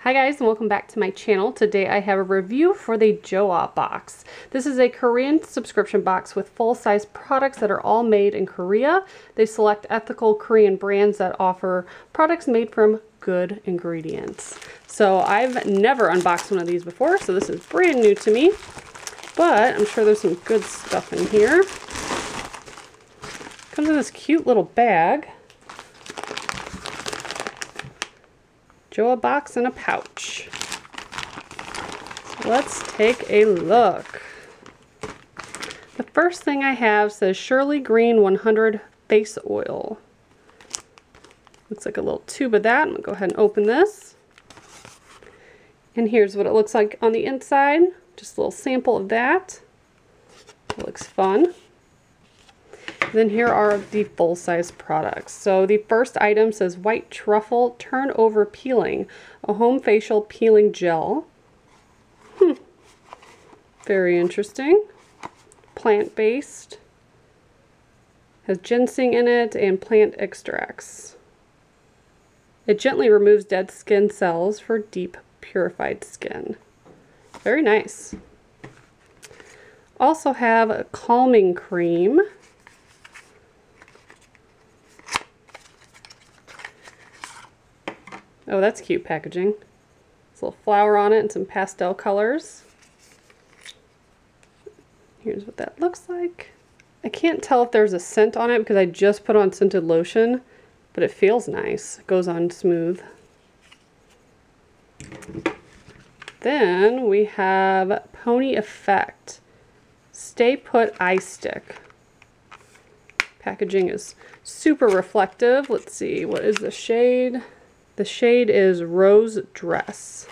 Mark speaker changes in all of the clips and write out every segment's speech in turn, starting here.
Speaker 1: Hi guys, and welcome back to my channel. Today I have a review for the Joah Box. This is a Korean subscription box with full-size products that are all made in Korea. They select ethical Korean brands that offer products made from good ingredients. So I've never unboxed one of these before, so this is brand new to me. But I'm sure there's some good stuff in here. Comes in this cute little bag. JoahBox in a pouch. So let's take a look. The first thing I have says Shirley Green 100 face oil. Looks like a little tube of that. I'm gonna go ahead and open this. And here's what it looks like on the inside. Just a little sample of that. It looks fun. Then here are the full-size products. So the first item says White Truffle Turnover Peeling, a home facial peeling gel. Very interesting. Plant-based. Has ginseng in it and plant extracts. It gently removes dead skin cells for deep purified skin. Very nice. Also have a calming cream. Oh, that's cute packaging. There's a little flower on it and some pastel colors. Here's what that looks like. I can't tell if there's a scent on it because I just put on scented lotion, but it feels nice. It goes on smooth. Then we have Pony Effect Stay Put Eye Stick. Packaging is super reflective. Let's see, what is the shade? The shade is Rose Dress.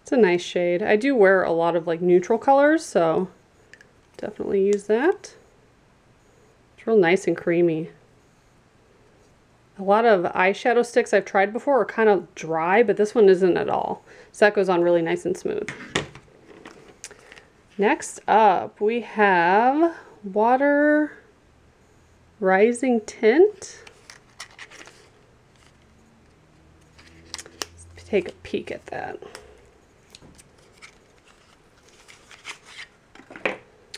Speaker 1: It's a nice shade. I do wear a lot of like neutral colors, so definitely use that. It's real nice and creamy. A lot of eyeshadow sticks I've tried before are kind of dry, but this one isn't at all. So that goes on really nice and smooth. Next up, we have Water Rising Tint. Let's take a peek at that.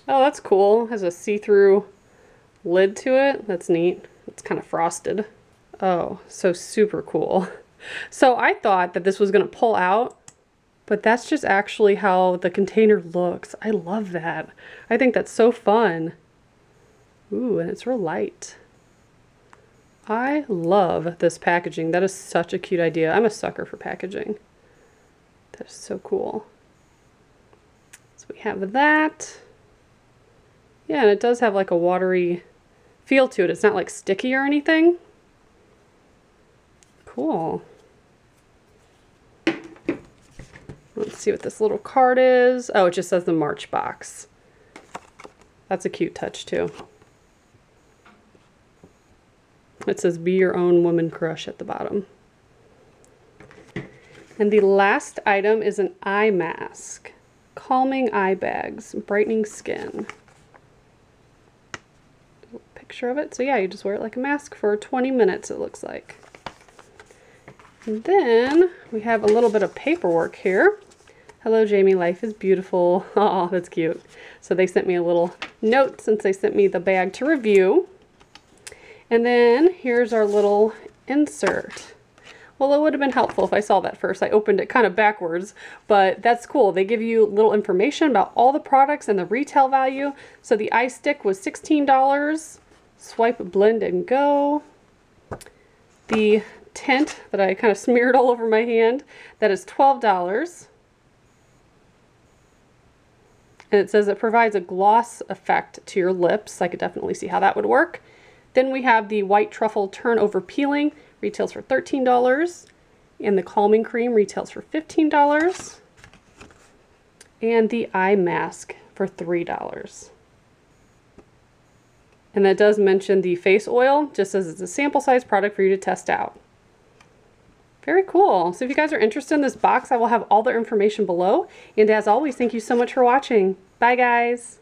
Speaker 1: Oh, that's cool. It has a see-through lid to it. That's neat. It's kind of frosted. Oh, so super cool. So I thought that this was going to pull out, but that's just actually how the container looks. I love that. I think that's so fun. Ooh, and it's real light. I love this packaging. That is such a cute idea. I'm a sucker for packaging. That is so cool. So we have that. Yeah, and it does have like a watery feel to it. It's not like sticky or anything. Cool. Let's see what this little card is. Oh, it just says the March box. That's a cute touch too. It says be your own woman crush at the bottom. And the last item is an eye mask. Calming eye bags, brightening skin. Picture of it. So yeah, you just wear it like a mask for 20 minutes it looks like. And then we have a little bit of paperwork here. Hello Jamie, life is beautiful. Oh, that's cute. So they sent me a little note since they sent me the bag to review. And then here's our little insert. Well, it would have been helpful if I saw that first. I opened it kind of backwards, but that's cool. They give you little information about all the products and the retail value. So the eye stick was $16. Swipe, blend, and go. The tint that I kind of smeared all over my hand, that is $12. And it says it provides a gloss effect to your lips. I could definitely see how that would work. Then we have the White Truffle Turnover Peeling, retails for $13. And the Calming Cream retails for $15. And the eye mask for $3. And that does mention the face oil, just as it's a sample size product for you to test out. Very cool. So if you guys are interested in this box, I will have all the information below. And as always, thank you so much for watching. Bye, guys.